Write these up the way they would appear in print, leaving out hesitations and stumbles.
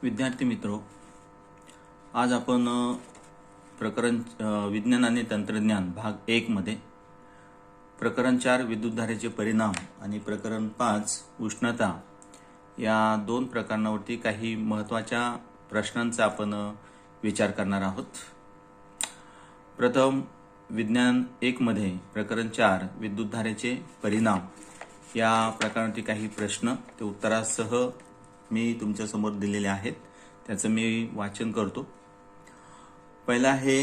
विद्यार्थी मित्रो, आज आपण प्रकरण विज्ञान आणि तंत्रज्ञान भाग 1 मध्ये प्रकरण 4 विद्युतधारेचे परिणाम आणि प्रकरण 5 उष्णता या दोन प्रकरणावरती काही महत्त्वाच्या प्रश्नांचा आपण विचार करणार आहोत। प्रथम विज्ञान 1 मध्ये प्रकरण 4 विद्युतधारेचे परिणाम या प्रकरणावरती काही प्रश्न ते उत्तरासह मी तुमच्या समोर दिलेले आहेत, त्याचं मी वाचन करतो। पहिला आहे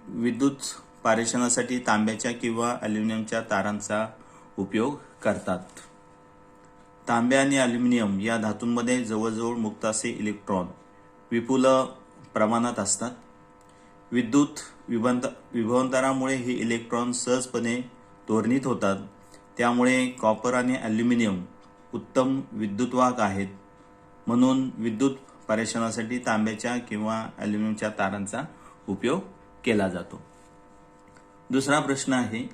विद्युत पारेषणासाठी तांब्याच्या किंवा ॲल्युमिनियमच्या तारांचा उपयोग करतात। तांबे आणि ॲल्युमिनियम या धातूंमध्ये जवळजवळ मुक्त असे इलेक्ट्रॉन विपुल प्रमाणात असतात। विद्युत विभवांतरामुळे हे इलेक्ट्रॉन सहजपणे त्वरित होतात, त्यामुळे कॉपर आणि ॲल्युमिनियम उत्तम विद्युतवाहक आहेत। म्हणून विद्युत पारेषणासाठी तांब्याच्या किंवा ॲल्युमिनियमच्या तारांचा उपयोग केला जातो। दुसरा प्रश्न आहे,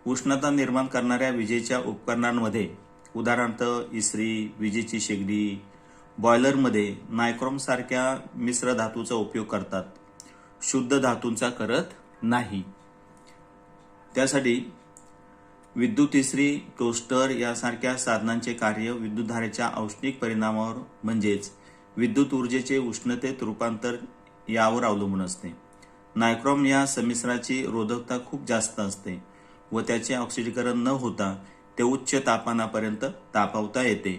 उष्णता निर्माण करणाऱ्या विजेच्या उपकरणांमध्ये उदाहरणार्थ इस्त्री, विजेची शेगडी, बॉयलरमध्ये नायक्रॉम सारख्या मिश्र धातूचा उपयोग करतात, शुद्ध धातूंचा करत नाही। त्यासाठी विद्युत इस्त्री, टोस्टर यासारख्या साधनांचे कार्य विद्युतधारेच्या औष्णिक परिणामावर म्हणजेच विद्युत ऊर्जेचे उष्णतेत रूपांतर यावर अवलंबून असते। नायक्रॉम या संमिश्राची रोधकता खूप जास्त असते व त्याचे ऑक्सिडीकरण न होता ते उच्च तापमानापर्यंत तापवता येते।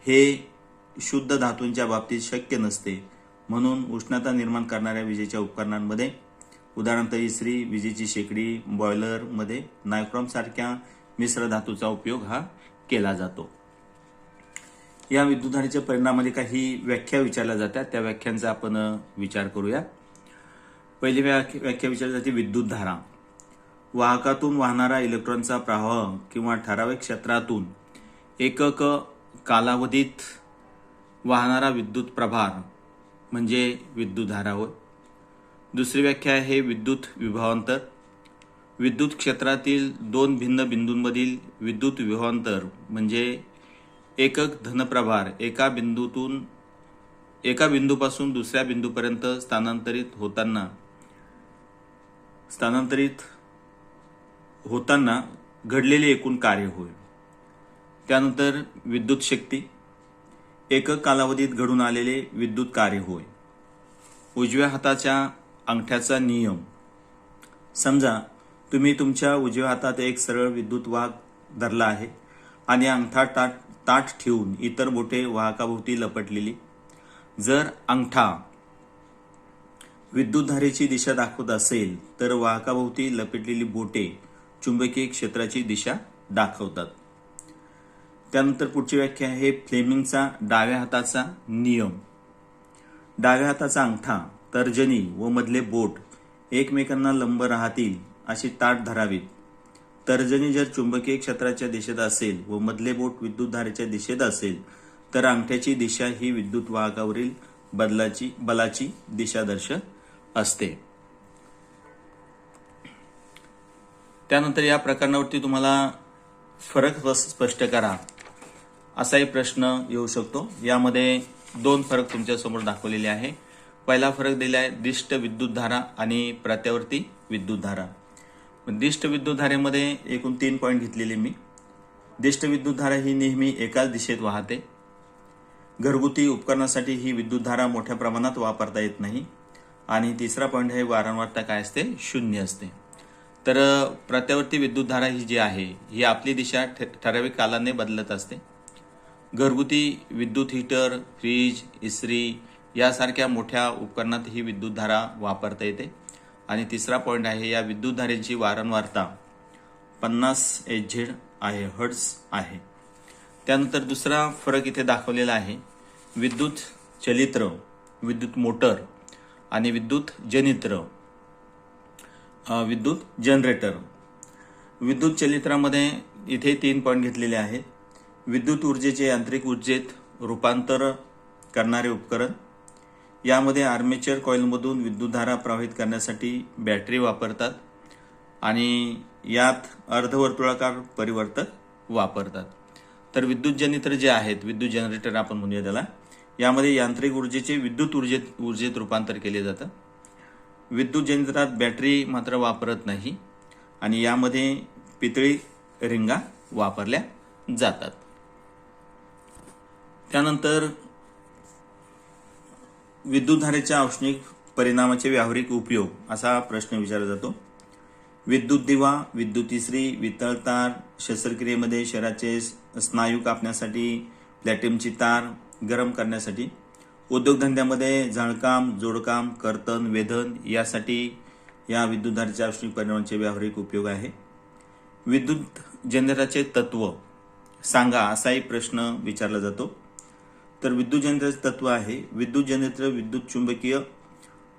हे शुद्ध धातूंच्या बाबतीत शक्य नसते। म्हणून उष्णता निर्माण करणाऱ्या विजेच्या उपकरणांमध्ये उदाहरणार्थ इस्त्री, विजेची शेगडी, बॉयलरमध्ये नायक्रॉम सारख्या मिश्र धातूचा उपयोग हा केला जातो। या विद्युतधारेच्या परिणामामध्ये काही व्याख्या विचारल्या जातात, त्या व्याख्यांचा आपण विचार करूया। पहिली व्याख्या विचारली जाते विद्युतधारा। वाहकातून वाहणारा इलेक्ट्रॉनचा प्रवाह किंवा ठराविक क्षेत्रातून एकक कालावधीत वाहणारा विद्युत प्रभार म्हणजे विद्युतधारा होय। दुसरी व्याख्या आहे विद्युत विभवांतर। विद्युत क्षेत्रातील दोन भिन्न बिंदूंमधील विद्युत विभवांतर म्हणजे एकक धनप्रभार एका बिंदूपासून दुसऱ्या बिंदूपर्यंत स्थानांतरित होताना घडलेले एकूण कार्य होय। त्यानंतर विद्युत शक्ती एकक कालावधीत घडून आलेले विद्युत कार्य होय। उजव्या हाताच्या अंगठ्याचा नियम। समजा तुम्ही तुमच्या उजव्या हातात एक सरळ विद्युत वाहक धरला आहे आणि अंगठा ताठ ठेवून इतर बोटे वाहकाभोवती लपटलेली। जर अंगठा विद्युतधारेची दिशा दाखवत असेल तर वाहकाभोवती लपटलेली बोटे चुंबकीय क्षेत्राची दिशा दाखवतात। त्यानंतर पुढची व्याख्या आहे फ्लेमिंगचा डाव्या हाताचा नियम। डाव्या हाताचा अंगठा, तर्जनी व मधले बोट एकमेकांना लंब राहतील अशी ताठ धरावीत। तर्जनी जर चुंबकीय क्षेत्राच्या दिशेत असेल व मधले बोट विद्युतधारेच्या दिशेत असेल तर अंगठ्याची दिशा ही विद्युत वाहकावरील बलाची दिशा दर्शक असते। त्यानंतर या प्रकरणावरती तुम्हाला फरक स्पष्ट करा असाही प्रश्न येऊ शकतो। यामध्ये दोन फरक तुमच्या समोर दाखवलेले आहे। पहिला फरक दिला आहे दिष्ट विद्युतधारा आणि प्रत्यावर्ती विद्युतधारा। दिष्ट विद्युतधारेमध्ये एकूण 3 पॉईंट घेतलेले मी। दिष्ट विद्युतधारा ही नेहमी एकाच दिशेत वाहते। घरगुती उपकरणासाठी ही विद्युतधारा मोठ्या प्रमाणात वापरता येत नाही। आणि तिसरा पॉईंट आहे वारंवारता काय असते, 0 असते। तर प्रत्यावर्ती विद्युतधारा ही जी आहे ही आपली दिशा ठराविक कालाने बदलत असते। घरगुती विद्युत हीटर, फ्रीज, इस्त्री यासारख्या मोठ्या उपकरणात ही विद्युतधारा वापरता येते। आणि तिसरा पॉईंट आहे या विद्युतधारेची वारंवारता 50 Hz आहे, हर्ट्झ आहे। त्यानंतर दुसरा फरक इथे दाखवलेला आहे विद्युत चलित्र, विद्युत मोटर आणि विद्युत जनरेटर। विद्युत चलित्रामध्ये इथे 3 पॉईंट घेतलेले आहेत। विद्युत ऊर्जेचे यांत्रिक ऊर्जेत रूपांतर करणारे उपकरण। यामध्ये आर्मेचर कॉइलमधून विद्युतधारा प्रवाहित करण्यासाठी बॅटरी वापरतात आणि यात अर्धवर्तुळाकार परिवर्तक वापरतात। तर विद्युत जनित्र जे आहेत, विद्युत जनरेटर आपण म्हणूया त्याला, यामध्ये यांत्रिक ऊर्जेचे विद्युत ऊर्जेत रूपांतर केले जातं. विद्युत जनरेटरात बॅटरी मात्र वापरत नाही आणि यामध्ये पितळी रिंगा वापरल्या जातात. त्यानंतर विद्युतधारेच्या औष्णिक परिणामाचे व्यावहारिक उपयोग असा प्रश्न विचारला जातो. विद्युत दिवा, विद्युत इस्त्री, वितळ तार, शस्त्रक्रियेमध्ये शरीराचे स्नायू कापण्यासाठी, प्लॅटिनमची तार गरम करण्यासाठी, उद्योगधंद्यामध्ये झाडकाम, जोडकाम, कर्तन, वेधन यासाठी या विद्युतधारेच्या औष्णिक परिणामाचे व्यावहारिक उपयोग आहे. विद्युत जनरेटरचे तत्व सांगा असाही प्रश्न विचारला जातो. तर विद्युत जनरेटरचे तत्व आहे, विद्युत जनरेटर विद्युत चुंबकीय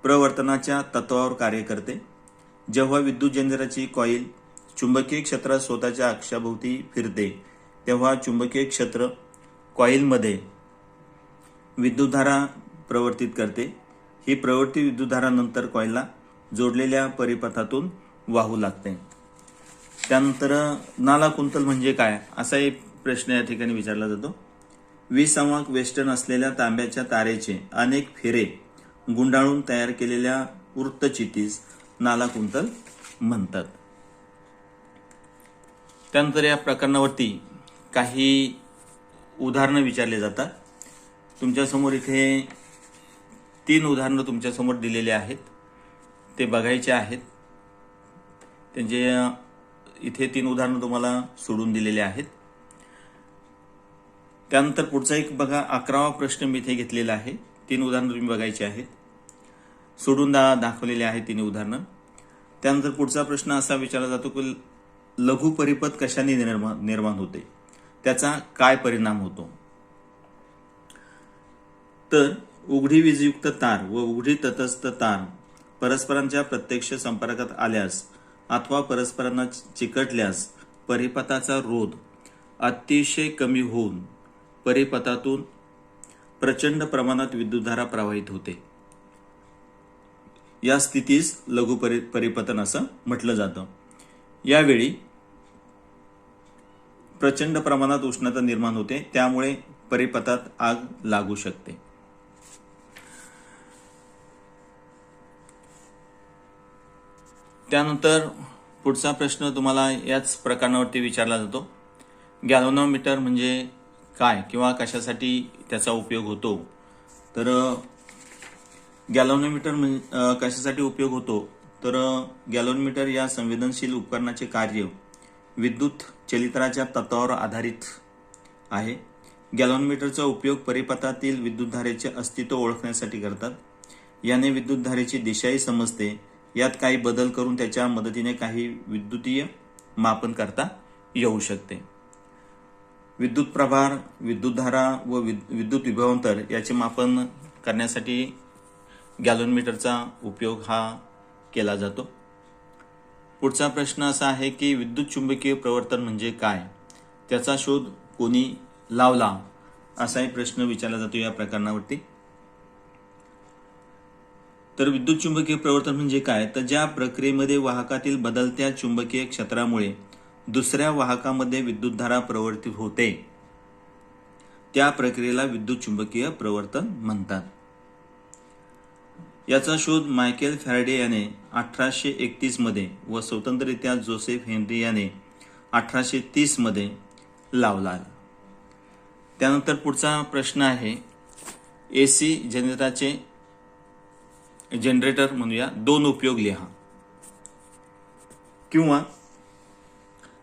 प्रवर्तनाच्या तत्वावर कार्य करते. जेव्हा विद्युत जनरेटरची कॉईल चुंबकीय क्षेत्रात स्वतःच्या अक्षाभोवती फिरते तेव्हा चुंबकीय क्षेत्र कॉईलमध्ये विद्युतधारा प्रवर्तित करते. ही प्रवृत्ती विद्युतधारा नंतर कॉईलला जोडलेल्या परिपथातून वाहू लागते. त्यानंतर नाला कुंतल म्हणजे काय असा एक प्रश्न या ठिकाणी विचारला जातो. विसंवाहक वेष्टन असलेल्या तांब्याच्या तारेचे अनेक फेरे गुंडाळून तयार केलेल्या वृत्तचितीस नाला कुंतल म्हणतात. त्यानंतर या प्रकरणावरती काही उदाहरणं विचारले जातात. तुमच्यासमोर इथे 3 उदाहरणं तुमच्यासमोर दिलेले आहेत, ते बघायचे आहेत. त्यांचे इथे 3 उदाहरणं तुम्हाला सोडून दिलेले आहेत. त्यानंतर पुढचा एक बघा, 11वा प्रश्न मी इथे घेतलेला आहे. 3 उदाहरणं तुम्ही बघायची आहेत, सोडून दाखवलेले आहेत 3 उदाहरणं. त्यानंतर पुढचा प्रश्न असा विचारला जातो की लघु परिपथ कशाने निर्माण होते, त्याचा काय परिणाम होतो. तर उघडी वीजयुक्त तार व उघडी तटस्थ तार परस्परांच्या प्रत्यक्ष संपर्कात आल्यास अथवा परस्परांना चिकटल्यास परिपथाचा रोध अतिशय कमी होऊन परिपथातून प्रचंड प्रमाणात विद्युतधारा प्रवाहित होते. या स्थितीस लघु परिपथन असं म्हटलं जातं. यावेळी प्रचंड प्रमाणात उष्णता निर्माण होते, त्यामुळे परिपथात आग लागू शकते. त्यानंतर पुढचा प्रश्न तुम्हाला याच प्रकरणावरती विचारला जातो. गॅल्व्हनोमीटर म्हणजे काय किंवा कशासाठी त्याचा उपयोग होतो. तर गॅल्व्हनोमीटर कशासाठी उपयोग होतो, तर गॅल्व्हनोमीटर या संवेदनशील उपकरणाचे कार्य विद्युत चलित्राच्या तत्वावर आधारित आहे. गॅल्व्हनोमीटरचा उपयोग परिपथातील विद्युतधारेचे अस्तित्व ओळखण्यासाठी करतात. याने विद्युतधारेची दिशाही समजते. यात काही बदल करून त्याच्या मदतीने काही विद्युतीय मापन करता येऊ शकते. विद्युत प्रभार, विद्युतधारा व विद्युत विभवांतर याचे मापन करण्यासाठी गॅल्व्हनोमीटरचा उपयोग हा केला जातो. पुढचा प्रश्न असा आहे की विद्युत चुंबकीय प्रवर्तन म्हणजे काय, त्याचा शोध कोणी लावला असाही प्रश्न विचारला जातो या प्रकरणावरती. तर विद्युत चुंबकीय प्रवर्तन म्हणजे काय, तर ज्या प्रक्रियेमध्ये वाहकातील बदलत्या चुंबकीय क्षेत्रामुळे दुसऱ्या वाहकामध्ये विद्युतधारा प्रवर्तित होते त्या प्रक्रियेला विद्युत चुंबकीय प्रवर्तन म्हणतात. याचा शोध मायकेल फॅराडे याने 1831 मध्ये व स्वतंत्ररित्या जोसेफ हेनरी याने 1830 मध्ये लावला. त्यानंतर पुढचा प्रश्न आहे, एसी जनरेटर म्हणूया 2 उपयोग लिहा, किंवा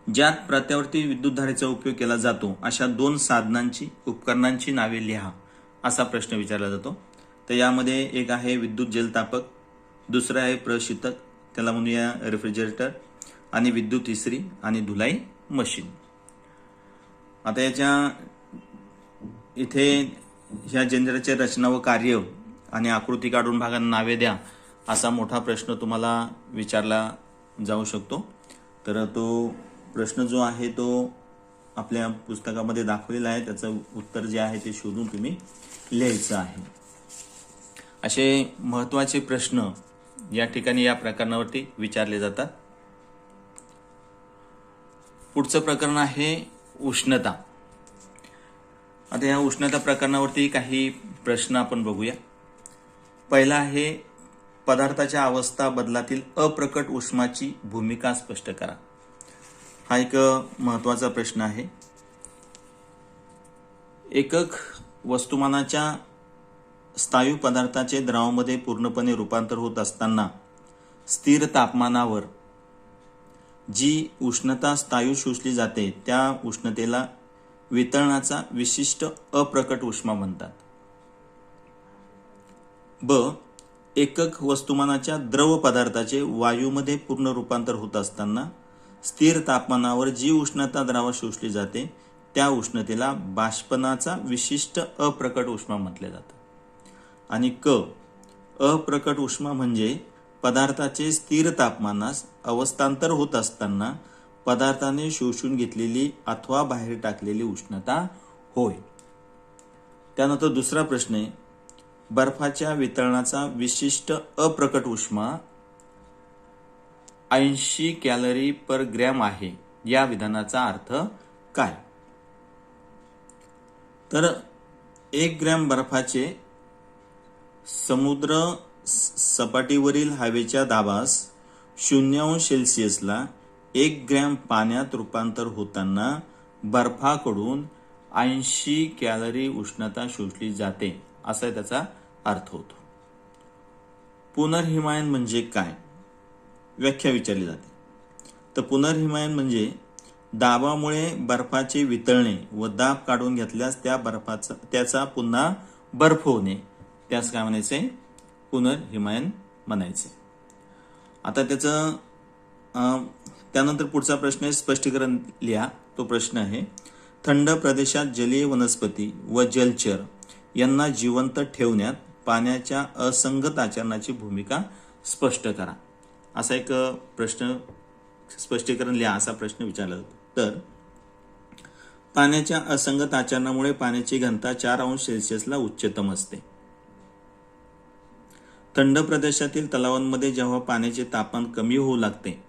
ज्यात प्रत्यावर्ती विद्युतधारेचा उपयोग केला जातो अशा 2 साधनांची उपकरणांची नावे लिहा असा प्रश्न विचारला जातो. तर यामध्ये एक आहे विद्युत जलतापक, दुसरं आहे प्रशीतक, त्याला म्हणूया रेफ्रिजरेटर, आणि विद्युत इस्त्री आणि धुलाई मशीन. आता इथे ह्या जनरेटरचे रचना व कार्य आणि आकृती काढून भागांना नावे द्या असा मोठा प्रश्न तुम्हाला विचारला जाऊ शकतो. तर तो प्रश्न जो आहे तो आपल्या पुस्तकामध्ये दाखवलेला आहे, त्याचं उत्तर जे आहे ते शोधून तुम्ही लिहायचं आहे. असे महत्त्वाचे प्रश्न या ठिकाणी या प्रकरणावरती विचारले जातात. पुढचं प्रकरण आहे उष्णता. आता या उष्णता प्रकरणावरती काही प्रश्न आपण बघूया. पहिला आहे, पदार्थाच्या अवस्था बदलातील अप्रकट उष्माची भूमिका स्पष्ट करा. हा एक महत्वाचा प्रश्न आहे. एकक वस्तुमानाच्या स्थायू पदार्थाचे द्रवामध्ये पूर्णपणे रूपांतर होत असताना स्थिर तापमानावर जी उष्णता स्थायू शोषली जाते त्या उष्णतेला वितळणाचा विशिष्ट अप्रकट उष्मा म्हणतात. ब. एकक वस्तुमानाच्या द्रव पदार्थाचे वायूमध्ये पूर्ण रूपांतर होत असताना स्थिर तापमानावर जी उष्णता द्रावात शोषली जाते त्या उष्णतेला बाष्पनाचा विशिष्ट अप्रकट उष्मा म्हटले जातं. आणि क. अप्रकट उष्मा म्हणजे पदार्थाचे स्थिर तापमानास अवस्थांतर होत असताना पदार्थाने शोषून घेतलेली अथवा बाहेर टाकलेली उष्णता होय. त्यानंतर दुसरा प्रश्न आहे, बर्फाच्या वितळणाचा विशिष्ट अप्रकट उष्मा 80 कॅलरी पर ग्रॅम आहे. या विधानाचा अर्थ काय? तर 1 ग्रॅम बर्फाचे समुद्र सपाटीवरील हवेच्या दाबास 0°C 1 ग्रॅम पाण्यात रूपांतर होताना बर्फाकडून 80 कॅलरी उष्णता शोषली जाते असा त्याचा अर्थ होतो. पुनर्हिमायन म्हणजे काय? व्याख्या विचारली जाते. तर पुनर्हिमायन म्हणजे दाबामुळे बर्फाचे वितळणे व दाब काढून घेतल्यास त्याचा पुन्हा बर्फ होणे, त्यास काय म्हणायचे? पुनर्हिमायन म्हणायचे. आता त्यानंतर पुढचा प्रश्न आहे, स्पष्टीकरण लिहा. तो प्रश्न आहे, थंड प्रदेशात जलीय वनस्पती व जलचर यांना जिवंत ठेवण्यात पाण्याच्या असंगत आचरणाची भूमिका स्पष्ट करा. असा एक प्रश्न, स्पष्टीकरण लिहा असा प्रश्न विचारला जातो. तर पाण्याच्या असंगत आचरणामुळे पाण्याची घनता 4°C उच्चतम असते. थंड प्रदेशातील तलावांमध्ये जेव्हा पाण्याचे तापमान कमी होऊ लागते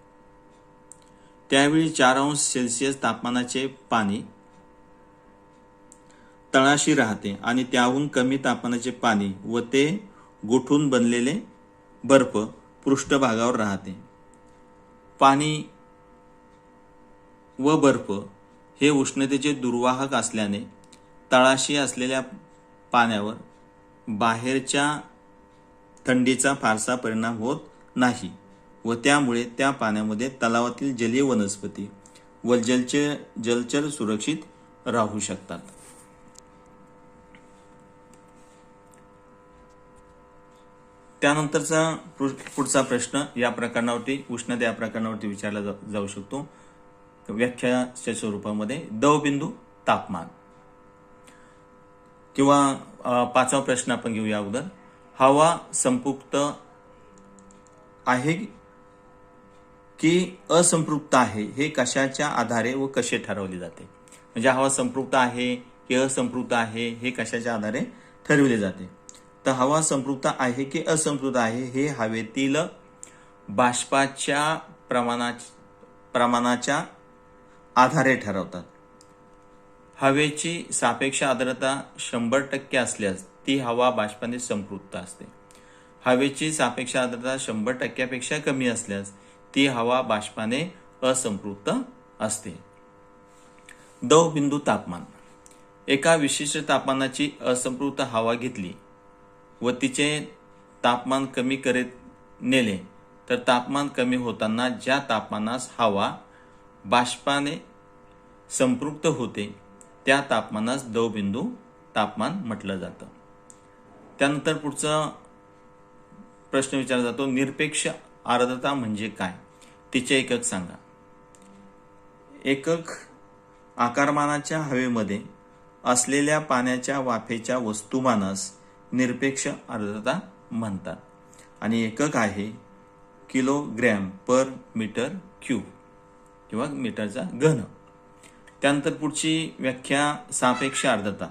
त्यावेळी 4°C तापमानाचे पाणी तळाशी राहते आणि त्याहून कमी तापमानाचे पाणी व ते गोठून बनलेले बर्फ पृष्ठभागावर राहते. पाणी व बर्फ हे उष्णतेचे दुर्वाहक असल्याने तळाशी असलेल्या पाण्यावर बाहेरच्या थंडीचा फारसा परिणाम होत नाही व त्यामुळे त्या पाण्यामध्ये तलावातील जलीय वनस्पती व जलचर सुरक्षित राहू शकतात. त्यानंतरचा पुढचा प्रश्न या प्रकरणावरती, उष्णता या प्रकरणावरती विचारला जाऊ शकतो व्याख्याच्या स्वरूपामध्ये. दवबिंदू तापमान. किंवा पाचवा प्रश्न आपण घेऊया अगोदर. हवा संपृक्त आहे की असंपृक्त आहे हे कशाच्या आधारे व कसे ठरवले जाते? म्हणजे हवा संपृक्त आहे की असंपृक्त आहे हे कशाच्या आधारे ठरवले जाते? तर हवा संपृक्त आहे की असंपृक्त आहे हे हवेतील बाष्पाच्या प्रमाणाच्या आधारे ठरवतात. हवेची सापेक्ष आर्द्रता 100% असल्यास ती हवा बाष्पाने संपृक्त असते. हवेची सापेक्ष आर्द्रता 100% कमी असल्यास ती हवा बाष्पाने असंपृक्त असते. दवबिंदू तापमान. एका विशिष्ट तापमानाची असंपृक्त हवा घेतली व तिचे तापमान कमी करीत नेले तर तापमान कमी होताना ज्या तापमानास हवा बाष्पाने संपृक्त होते त्या तापमानास दवबिंदू तापमान म्हटलं जातं. त्यानंतर पुढचा प्रश्न विचारला जातो, निरपेक्ष आर्द्रता म्हणजे काय? तिचे एकक सांगा. एकक आकारमानाच्या हवेमध्ये असलेल्या पाण्याच्या वाफेच्या वस्तुमानास निरपेक्ष आर्द्रता म्हणतात आणि एकक आहे किलोग्रॅम पर मीटर क्यूब किंवा मीटरचा घन. त्यानंतर पुढची व्याख्या, सापेक्ष आर्द्रता.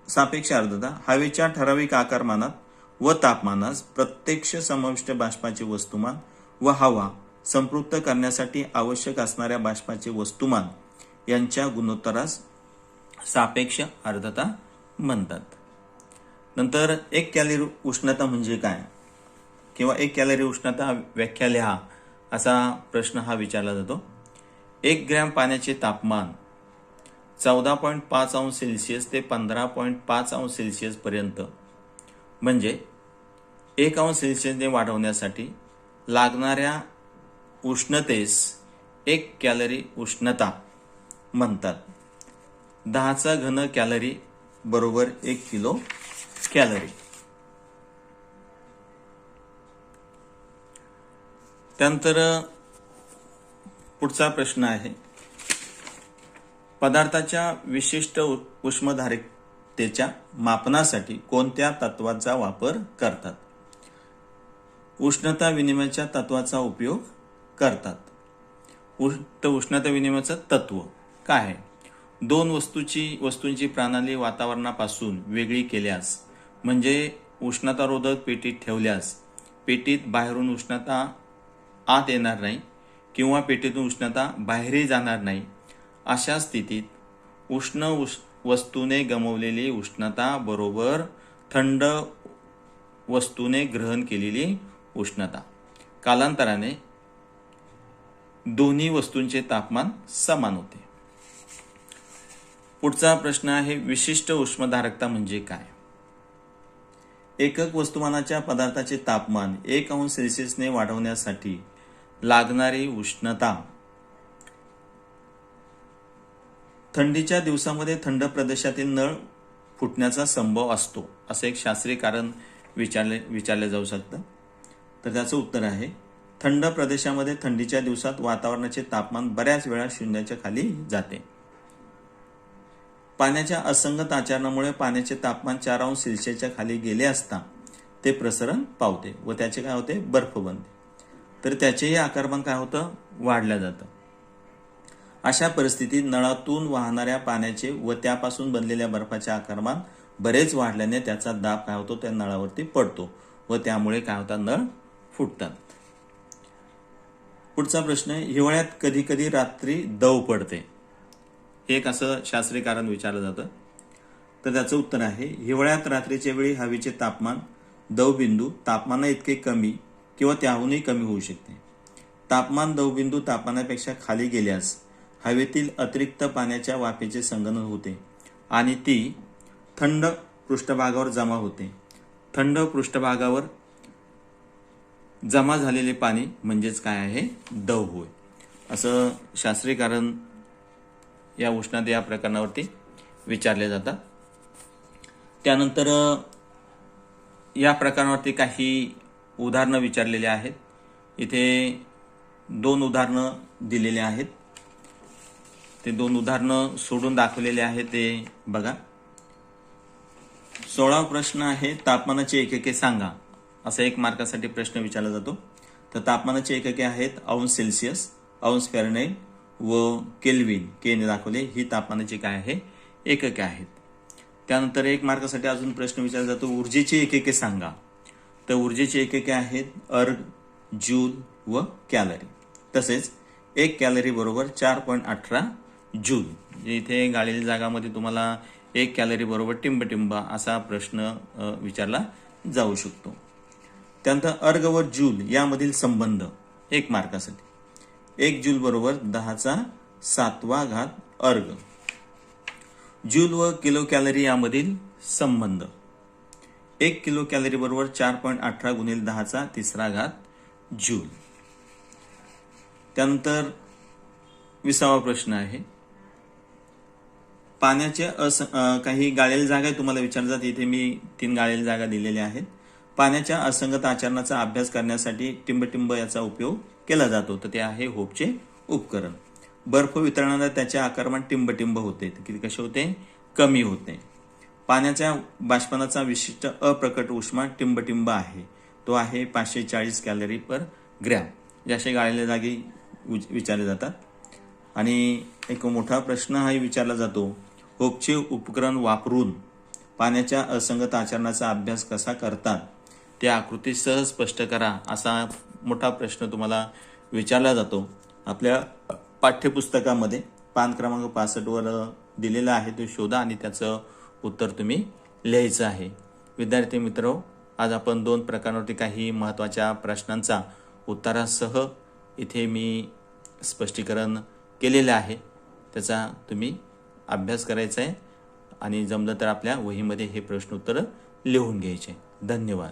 सापेक्ष आर्द्रता हवेच्या ठराविक आकारमानात व तापमानास प्रत्यक्ष समाविष्ट बाष्पाचे वस्तुमान व हवा संपृक्त करण्यासाठी आवश्यक असणाऱ्या बाष्पाचे वस्तुमान यांच्या गुणोत्तरास सापेक्ष आर्द्रता म्हणतात. नंतर 1 कॅलरी उष्णता म्हणजे काय, किंवा 1 कॅलरी उष्णता व्याख्या लिहा असा प्रश्न हा विचारला जातो. 1 ग्रॅम पाण्याचे तापमान 14.5 अंश सेल्सिअस ते 15.5 अंश सेल्सिअस पर्यंत म्हणजे 1 अंश सेल्सिअसने वाढवण्यासाठी लागणाऱ्या उष्णतेस 1 कॅलरी उष्णता म्हणतात. 10चा घन कॅलरी बरोबर 1 किलो कॅलरी. त्यानंतर पुढचा प्रश्न आहे, पदार्थाच्या विशिष्ट उष्मधारिकतेच्या मापनासाठी कोणत्या तत्वाचा वापर करतात? उष्णता विनिमयाच्या तत्वाचा उपयोग करतात. उष्णता विनिमयाचं तत्व काय आहे? 2 वस्तूंची प्रणाली वातावरणापासून वेगळी केल्यास म्हणजे उष्णतारोधक पेटीत ठेवल्यास पेटीत बाहेरून उष्णता आत येणार नाही किंवा पेटीतून उष्णता बाहेरही जाणार नाही. अशा स्थितीत वस्तूने गमावलेली उष्णता बरोबर थंड वस्तूने ग्रहण केलेली उष्णता. कालांतराने दोन्ही वस्तूंचे तापमान समान होते. पुढचा प्रश्न आहे, विशिष्ट उष्मधारकता म्हणजे काय? एकक वस्तुमानाच्या पदार्थाचे तापमान 1 अंश सेल्सिअसने वाढवण्यासाठी लागणारी उष्णता. थंडीच्या दिवसामध्ये थंड प्रदेशातील नळ फुटण्याचा संभव असतो असे एक शास्त्रीय कारण विचारले जाऊ शकतं. तर त्याचं उत्तर आहे, थंड प्रदेशामध्ये थंडीच्या दिवसात वातावरणाचे तापमान बऱ्याच वेळा शून्याच्या खाली जाते. पाण्याच्या असंगत आचरणामुळे पाण्याचे तापमान 4 अंश सेल्सिअसच्या खाली गेले असता ते प्रसरण पावते व त्याचे काय होते, बर्फ बनते. तर त्याचेही आकारमान काय होतं, वाढलं जातं. अशा परिस्थितीत नळातून वाहणाऱ्या पाण्याचे व त्यापासून बनलेल्या बर्फाचे आकारमान बरेच वाढल्याने त्याचा दाब काय होतो, त्या नळावरती पडतो व त्यामुळे काय होतात, नळ फुटतात. पुढचा प्रश्न आहे, हिवाळ्यात कधी कधी रात्री दव पडते. हे एक असं शास्त्रीय कारण विचारलं जातं. तर त्याचं उत्तर आहे, हिवाळ्यात रात्रीच्या वेळी हवेचे तापमान दवबिंदू तापमाना इतके कमी किंवा त्याहूनही कमी होऊ शकते. तापमान दवबिंदू तापमानापेक्षा खाली गेल्यास हवेतील अतिरिक्त पाण्याच्या वाफेचे संगणन होते आणि ती थंड पृष्ठभागावर जमा होते. थंड पृष्ठभागावर जमा झालेले पाणी म्हणजेच काय आहे, दव होय. असं शास्त्रीय कारण या उष्णता या प्रकरणावरती विचारले जातात. त्यानंतर या प्रकरणावरती काही उदाहरणं विचारलेली आहेत. इथे 2 उदाहरणं दिलेली आहेत. ते 2 उदाहरणं सोडून दाखवलेले आहे ते बघा. 16 प्रश्न आहे, तापमानाची एकके सांगा असा 1 मार्कासाठी प्रश्न विचारला जातो. तर तापमानाची एकके आहेत अंश सेल्सिअस, अंश फॅरेनहाइट व केल्विन, केने दाखवले. ही तापमानाची काय आहे, एकके आहेत. त्यानंतर 1 मार्कासाठी अजून प्रश्न विचारला जातो, ऊर्जेची एकके सांगा. तर ऊर्जेची एकके आहेत अर्ग, जूल व कॅलरी. तसेच 1 कॅलरी बरोबर 4.18 जूल. इथे गाळलेल्या जागामध्ये तुम्हाला 1 कॅलरी बरोबर टिंब असा प्रश्न विचारला जाऊ शकतो. त्यानंतर अर्ग व जूल यामधील संबंध 1 मार्कासाठी. 1 जूल बरोबर 10⁷ अर्ग. जूल व किलो कॅलरी यामधील संबंध 1 किलो कॅलरी बरोबर 4.18 गुणिले 10⁻³ जूल. त्यानंतर 20वा प्रश्न आहे, पाण्याच्या काही गाळलेल्या जागा तुम्हाला विचारतात. इथे मी 3 गाळलेल्या जागा दिलेल्या आहेत. पाण्याच्या असंगत आचरणाचा अभ्यास करण्यासाठी टिंब याचा उपयोग केला जातो. तर ते आहे होपचे उपकरण. बर्फ वितरणाला त्याचे आकारमान टिंब होते. किती कसे होते, कमी होते. पाण्याच्या बाष्पनाचा विशिष्ट अप्रकट उष्मा टिंब आहे. तो आहे 540 कॅलरी पर ग्रॅम. जसे गाळलेल्या जागी विचारले जातात. आणि एक मोठा प्रश्न हा विचारला जातो, होपचे उपकरण वापरून पाण्याच्या असंगत आचरणाचा अभ्यास कसा करतात ते आकृती सहज स्पष्ट करा. असा मोठा प्रश्न तुम्हाला विचारला जातो आपल्या पाठ्यपुस्तकामध्ये पान क्रमांक 65 वर दिलेला आहे, तो शोधा आणि त्याचं उत्तर तुम्ही लिहायचं आहे. विद्यार्थी मित्र, आज आपण 2 प्रकारांवरती काही महत्त्वाच्या प्रश्नांचा उत्तरासह इथे मी स्पष्टीकरण केलेलं आहे. त्याचा तुम्ही अभ्यास करायचा आहे आणि जमलं तर आपल्या वहीमध्ये हे प्रश्न उत्तर लिहून घ्यायचे. धन्यवाद.